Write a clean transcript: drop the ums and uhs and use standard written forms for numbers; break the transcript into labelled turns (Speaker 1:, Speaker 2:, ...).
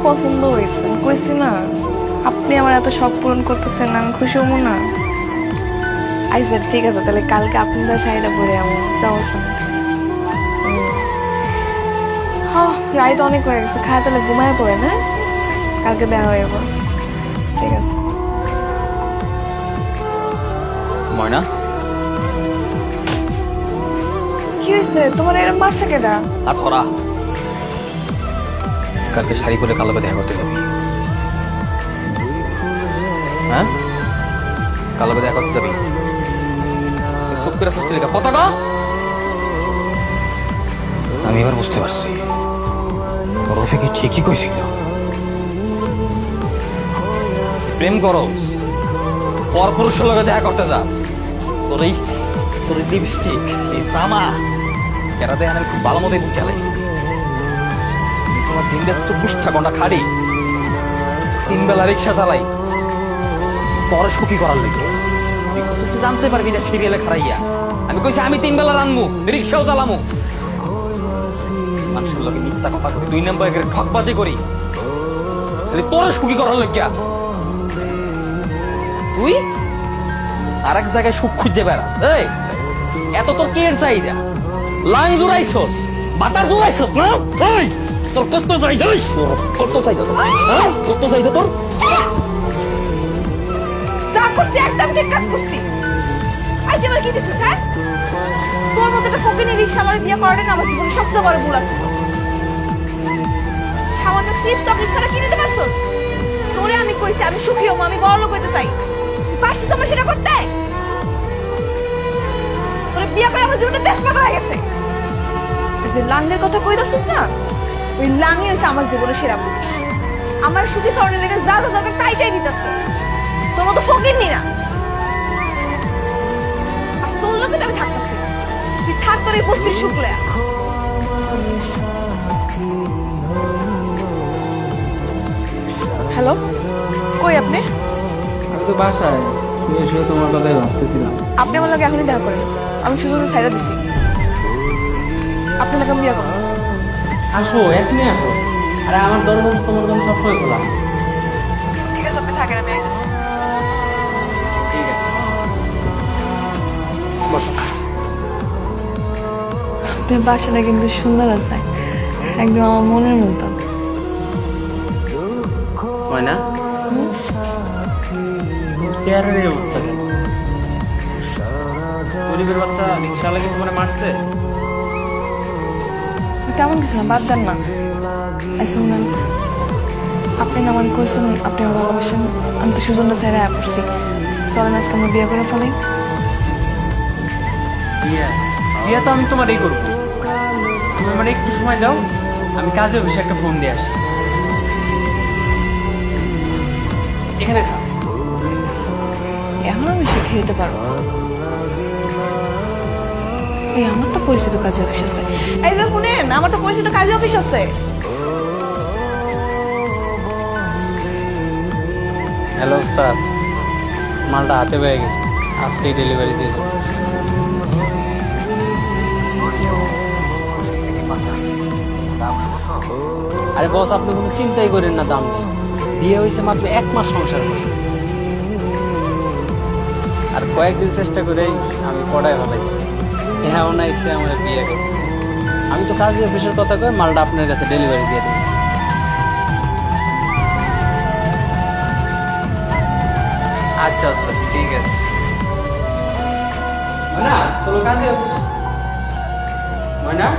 Speaker 1: পছন্দ হয়েছে, কইছি না আপনি আমার এত শখ পূরণ করতেছেন, আমি খুশি হবো না? আচ্ছা ঠিক আছে, তাহলে কালকে আপনার শাড়িটা পরে আমার সমস্যা নেই। হ্যাঁ, রাত অনেক হয়ে গেছে, খায় তাহলে ঘুমায় পড়ে না, কালকে দেখা হয়ে যাবো। ঠিক আছে।
Speaker 2: ময়না,
Speaker 1: কি হয়েছে তোমার, এরকম মারছে কেডা?
Speaker 2: আর ধরা কালকে শাড়ি পরে কালোকে দেখা করতে যাবি। হ্যাঁ, কালোকে দেখা করতে যাবি। পতাকা, আমি এবার বুঝতে পারছি রফিকে ঠিকই কইছিল। প্রেম করস, পরপুরুষের লগে দেখা করতে যাস, তোর লিপস্টিক, এই জামা কেরা দেয় আমি খুব ভালো মতোই বুঝে চালাইছি। তোমার দিন দিয়ে 24টা ঘন্টা খাড়ি, 3 বেলা রিক্সা চালাই, পরশ কি করার লেগে তুই জানতে পারবি না সিরিয়ালে খারাইয়া। আমি কইছি আমি 3 বেলা রানবো, রিক্সাও চালামু, মানুষের লগে মিথ্যা কথা করি, 2 নম্বরে ঠকবাজি করি, পরশ কি করার লেগে তুই আর এক জায়গায় সুখ খুঁজে বেড়াস। এই এত তোর কি এর চাহিদা? লাং জুড়াইছস, বাটার জুড়াইছস না? এই তোর কত চাহিদা? কত চাহিদা তোর? হ্যাঁ, কত চাহিদা তোর?
Speaker 1: যা করছি একদম ঠিক কাজ করছি। আই যে আমার কি দিছিস? হ্যাঁ, তোর মতো একটা ফকিনি রিকশা আমার বিয়ে করাটা না আমার জীবনে সবচেয়ে বড় ভুল আছে। সামান্য সিপ চকলেট ছাড়া কিনে দিতে পারছো? তোরে আমি কইছি আমি সুখী হবো, আমি বড় লোক হইতে চাই, পারছিস আমার সেটা করতে? তোরে বিয়ে করে আমার জীবনে তেজপাতা হয়ে গেছে। যে লাঙ্গের কথা কই দছিস না, ওই লাঙ্গই হইছে আমার জীবনে সেরা ভুল। আমার সুখী কারণে লেগে যা দরকার তাইটাই দিতেছে, তোর মতো ফকিরনি না। আর তোর লোকে তো আমি থাকতেছি, তুই থাক তোর এই বস্তির সুখ লয়া। হ্যালো, কই আপনি?
Speaker 3: আমি তো বাসায় শুয়ে শুয়ে তোমার কথাই ভাবতেছিলাম।
Speaker 1: আপনি আমার লাগে এখনই দেখা করেন, আমি শুধু সাইডা দিছি। আপনার লাগে আমি বিয়ে করবো।
Speaker 3: আসো, এখনই আসো। আরে আমার দরজা তোমার জন্য সবসময় খোলা।
Speaker 1: ঠিক আছে, আপনি থাকেন, আমি আইতেছি।
Speaker 3: ঠিক আছে, বসো।
Speaker 1: আপনার বাসাটা কিন্তু সুন্দর আছে, একদম আমার মনের মতো।
Speaker 3: ময়না, চেয়ারের এই অবস্থা কেন? গরিবের বাচ্চা রিক্সা লাগে তোমার মারছে?
Speaker 1: তেমন কিছু না, বাদ দেন না। শুনলেন, আপনি না আমার কোয়েশ্চেন, আপনি আমার ভালোবাসেন, আমি তো সুজনটা সাইডে অ্যাপ করছি। চলেন আজকে আমরা বিয়ে করে ফেলি।
Speaker 3: বিয়ে তো আমি তোমার এই করবো, তুমি আমার একটু সময় দাও, আমি কাজে অফিসে একটা ফোন দিয়ে আসি। এখানে থাক।
Speaker 1: এখন আমি শিখে যেতে পারবো। এই আমার তো পরিচিত কাজে অফিস আছে। এই যে শুনেন, আমার তো পরিচিত কাজে অফিস আছে।
Speaker 3: হ্যালো ওস্তাদ, মালটা হাতে পেয়ে গেছে, আজকেই ডেলিভারি দিয়ে দেবো। আরে বস, আপনি কোনো চিন্তাই করেন না, দাম নেই। বিয়ে হয়েছে মাত্র 1 মাস সংসার করছে, আর কয়েকদিন চেষ্টা করেই আমি পড়ায় ফেলাইছি। এমন আইসে আমার বিয়ে করতে। আমি তো কাজী অফিসের কথা কয়ে মালটা আপনার কাছে ডেলিভারি দিয়ে দেবো। আচ্ছা ওস্তাদ, ঠিক আছে। ময়না, চলো কাজী অফিস। ময়না।